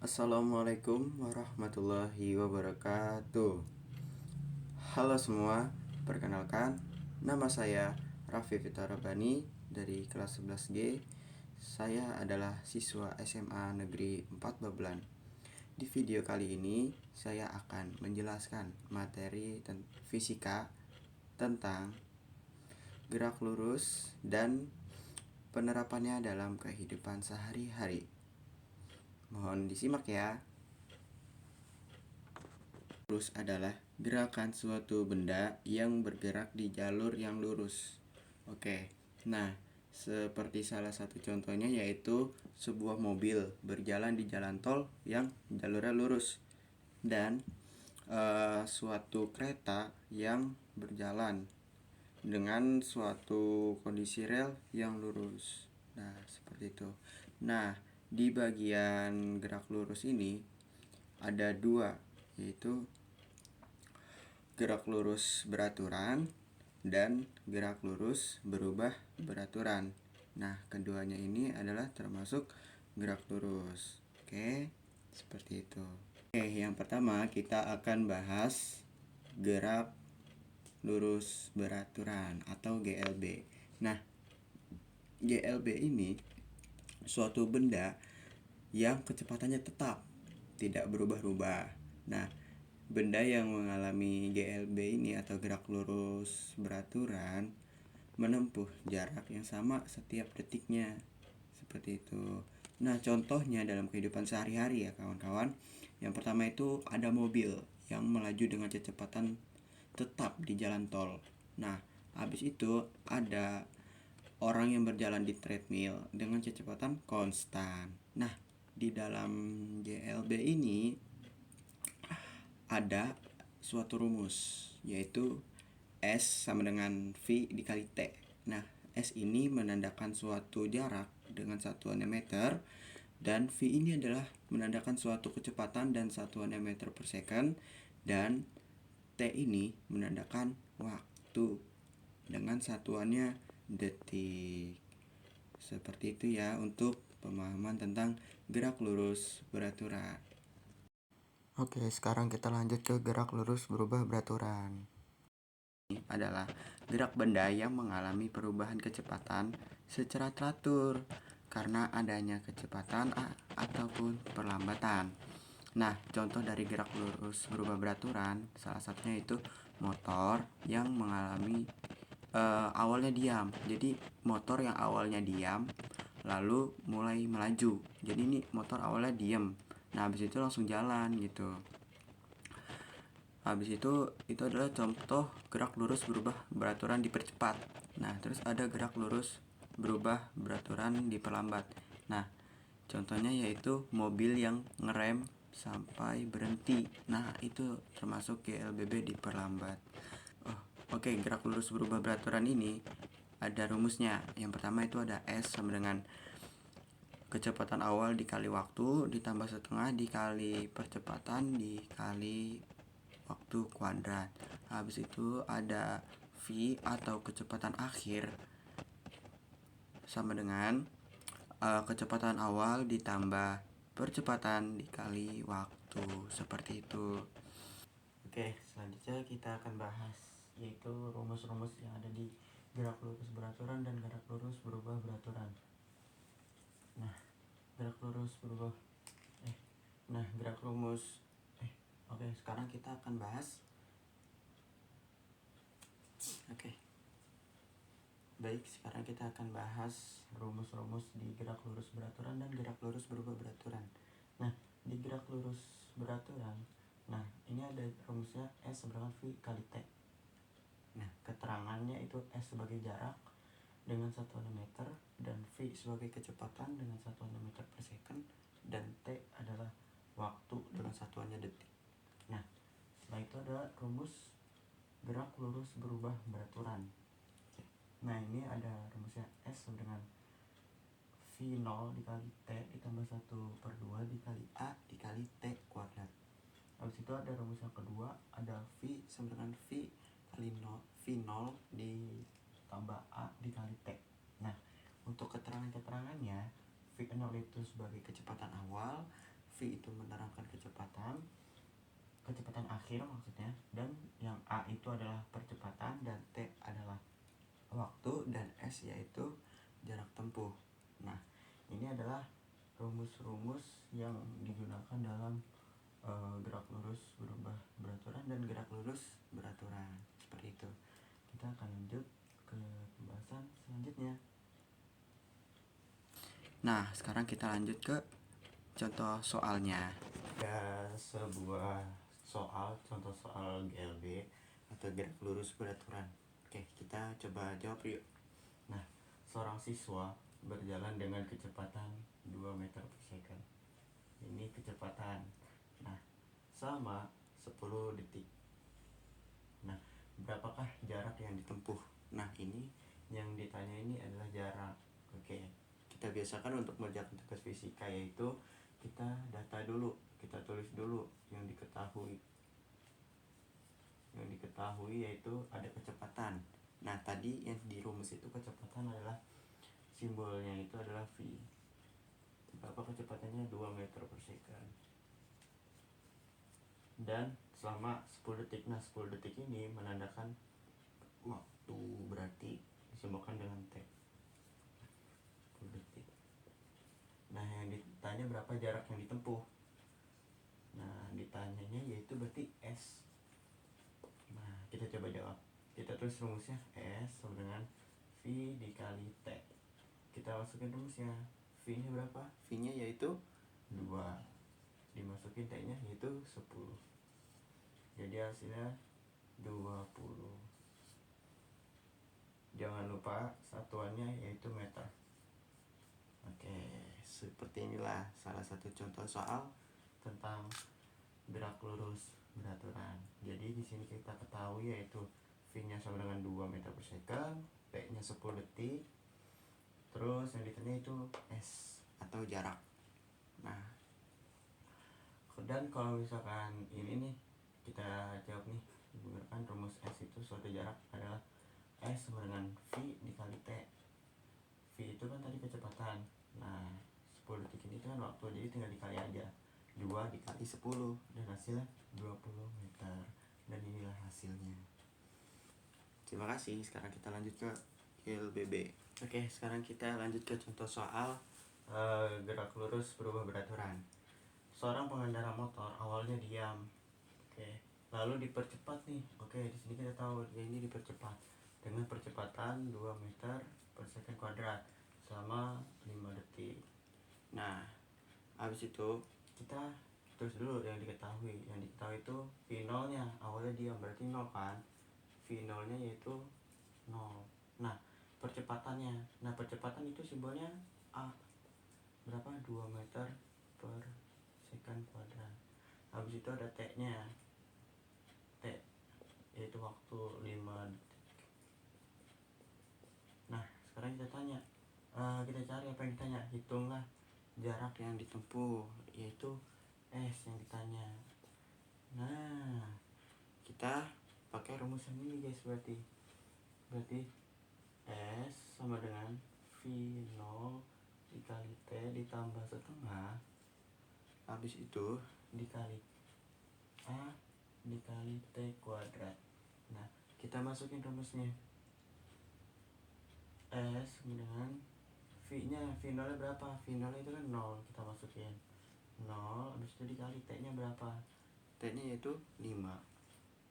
Assalamualaikum warahmatullahi wabarakatuh. Halo semua, perkenalkan nama saya Raffi Fitarabani dari kelas 11G. Saya adalah siswa SMA Negeri 4 Babelan. Di video kali ini saya akan menjelaskan materi fisika tentang gerak lurus dan penerapannya dalam kehidupan sehari-hari. Mohon disimak ya. Lurus adalah gerakan suatu benda yang bergerak di jalur yang lurus. Oke, nah seperti salah satu contohnya yaitu sebuah mobil berjalan di jalan tol yang jalurnya lurus dan suatu kereta yang berjalan dengan suatu kondisi rel yang lurus. Nah, seperti itu. Nah, di bagian gerak lurus ini ada dua, yaitu gerak lurus beraturan dan gerak lurus berubah beraturan. Nah, keduanya ini adalah termasuk gerak lurus. Oke, seperti itu. Oke, yang pertama kita akan bahas gerak lurus beraturan atau GLB. Nah, GLB ini suatu benda yang kecepatannya tetap, tidak berubah-ubah. Nah, benda yang mengalami GLB ini atau gerak lurus beraturan menempuh jarak yang sama setiap detiknya. Seperti itu. Nah, contohnya dalam kehidupan sehari-hari ya kawan-kawan. Yang pertama itu ada mobil yang melaju dengan kecepatan tetap di jalan tol. Nah, habis itu ada orang yang berjalan di treadmill dengan kecepatan konstan. Nah, di dalam GLB ini ada suatu rumus, yaitu S sama dengan V dikali T. Nah, S ini menandakan suatu jarak dengan satuannya meter, dan V ini adalah menandakan suatu kecepatan dan satuannya meter per second, dan T ini menandakan waktu dengan satuannya detik. Seperti itu ya untuk pemahaman tentang gerak lurus beraturan. Oke, sekarang kita lanjut ke gerak lurus berubah beraturan. Ini adalah gerak benda yang mengalami perubahan kecepatan secara teratur karena adanya kecepatan ataupun perlambatan. Nah, contoh dari gerak lurus berubah beraturan salah satunya itu motor yang mengalami awalnya diam. Jadi motor yang awalnya diam lalu mulai melaju. Jadi ini motor awalnya diam. Nah, habis itu langsung jalan gitu. Habis itu adalah contoh gerak lurus berubah beraturan dipercepat. Nah, terus ada gerak lurus berubah beraturan diperlambat. Nah, contohnya yaitu mobil yang ngerem sampai berhenti. Nah, itu termasuk GLBB diperlambat. Oke, gerak lurus berubah beraturan ini ada rumusnya. Yang pertama itu ada S sama dengan kecepatan awal dikali waktu ditambah setengah dikali percepatan dikali waktu kuadrat. Habis itu ada V atau kecepatan akhir sama dengan kecepatan awal ditambah percepatan dikali waktu. Seperti itu. Oke, selanjutnya kita akan bahas yaitu rumus-rumus yang ada di gerak lurus beraturan dan gerak lurus berubah beraturan. Nah, gerak lurus berubah gerak rumus Oke, sekarang kita akan bahas. Baik, sekarang kita akan bahas rumus-rumus di gerak lurus beraturan dan gerak lurus berubah beraturan. Nah, di gerak lurus beraturan, nah ini ada rumusnya S sama dengan V kali T. Nah, keterangannya itu S sebagai jarak dengan satuan meter dan V sebagai kecepatan dengan satuan meter per second dan T adalah waktu dengan satuannya detik. Nah, setelah itu ada rumus gerak lurus berubah beraturan. Nah, ini ada rumusnya S sama dengan V0 dikali T ditambah 1/2 dikali A dikali T kuadrat. Habis itu ada rumus yang kedua, ada V sama dengan V kali 0, V0 ditambah A dikali T. Nah, untuk keterangan-keterangannya, V0 itu sebagai kecepatan awal, V V itu menerangkan kecepatan akhir maksudnya, dan yang A itu adalah percepatan, dan T adalah waktu, dan S yaitu jarak tempuh. Nah, ini adalah rumus-rumus yang digunakan dalam gerak lurus berubah beraturan dan gerak lurus beraturan. Seperti itu. Kita akan lanjut ke pembahasan selanjutnya. Nah, sekarang kita lanjut ke contoh soalnya. Ada sebuah contoh soal GLB atau gerak lurus beraturan. Oke, kita coba jawab yuk. Nah, seorang siswa berjalan dengan kecepatan 2 meter per second. Ini kecepatan. Nah, selama 10 detik. Nah, berapakah jarak yang ditempuh? Nah, ini yang ditanya ini adalah jarak. Oke, kita biasakan untuk mengerjakan tugas fisika, yaitu kita data dulu, kita tulis dulu yang diketahui. Yang diketahui yaitu ada kecepatan. Nah, tadi yang di rumus itu kecepatan adalah simbolnya itu adalah V. Berapa kecepatannya? 2 meter per second. Dan selama 10 detik. Nah, 10 detik ini menandakan waktu, berarti disimbolkan dengan T. 10 detik. Nah, yang ditanya berapa jarak yang ditempuh. Nah, ditanyanya yaitu berarti S. Nah, kita coba jawab. Kita tulis rumusnya, S sama dengan V dikali T. Kita masukin rumusnya. V nya berapa? V nya yaitu 2. Dimasukin T nya yaitu 10. Jadi hasilnya 20. Jangan lupa satuannya yaitu meter. Oke, seperti inilah salah satu contoh soal tentang gerak lurus beraturan. Jadi di sini kita ketahui yaitu V-nya sama dengan 2 meter per second, T-nya 10 detik. Terus yang ditanya itu S atau jarak. Nah, dan kalau misalkan ini nih kita jawab nih menggunakan rumus S itu suatu jarak adalah S sama dengan V dikali T. V itu kan tadi kecepatan. Nah, 10 detik ini kan waktu, jadi tinggal dikali aja. 2 dikali 10 dan hasilnya 20 meter. Dan inilah hasilnya. Terima kasih. Sekarang kita lanjut ke GLBB. Oke, sekarang kita lanjut ke contoh soal gerak lurus berubah beraturan. Seorang pengendara motor awalnya diam. Oke, lalu dipercepat nih. Oke, di sini kita tahu dia ini dipercepat dengan percepatan 2 meter per second kuadrat selama 5 detik. Nah, habis itu kita terus dulu yang diketahui. Yang diketahui itu V0 nya awalnya diam, berarti 0 kan. V0 nya yaitu 0. Nah, percepatannya. Nah, percepatan itu simbolnya A. Berapa? 2 meter per second kuadrat. Habis itu ada T nya. T yaitu waktu 5 detik. Nah, sekarang kita tanya, kita cari apa yang ditanya. Hitunglah jarak yang ditempuh, yaitu S yang ditanya. Nah, kita pakai rumus yang ini guys, berarti S sama dengan V0 dikali T ditambah setengah, habis itu dikali A dikali T kuadrat. Nah, kita masukin rumusnya. S sama dengan V-nya berapa? V0 itu kan 0, kita masukin 0, habis itu dikali T-nya berapa? T-nya yaitu 5.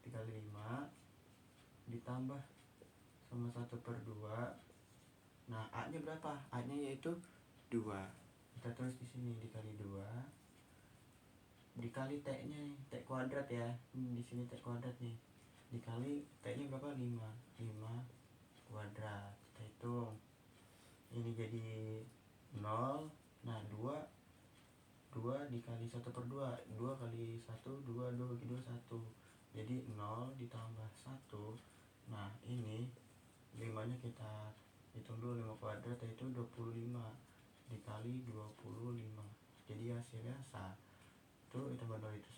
Dikali 5 ditambah sama 1/2. Nah, A-nya berapa? A-nya yaitu 2. Kita tulis di sini dikali 2 dikali T-nya, T kuadrat ya. Di sini T kuadrat nih. Dikali T-nya berapa? 5 kuadrat. Kita hitung. Ini jadi 0. Nah, 2 dikali 1/2. 2 kali 1, 2 bagi 2, 1. Jadi 0 ditambah 1. Nah, ini 5 nya kita hitung dulu. 5 kuadrat yaitu 25 dikali 25. Jadi hasilnya 1 ditambah 0 itu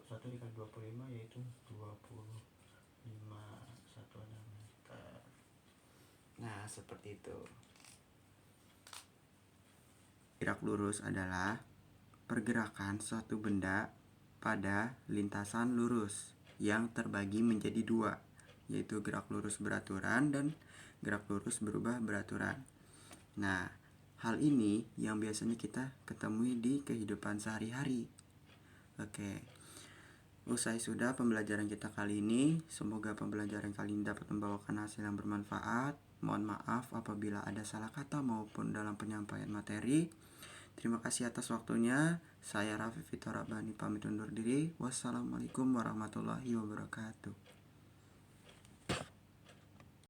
1 dikali 25 yaitu 25 satuannya meter. Nah, seperti itu. Gerak lurus adalah pergerakan suatu benda pada lintasan lurus yang terbagi menjadi dua, yaitu gerak lurus beraturan dan gerak lurus berubah beraturan. Nah, hal ini yang biasanya kita ketemui di kehidupan sehari-hari. Oke, usai sudah pembelajaran kita kali ini. Semoga pembelajaran kali ini dapat membawakan hasil yang bermanfaat. Mohon maaf apabila ada salah kata maupun dalam penyampaian materi. Terima kasih atas waktunya. Saya Raffi Fitorabani pamit undur diri. Wassalamualaikum warahmatullahi wabarakatuh.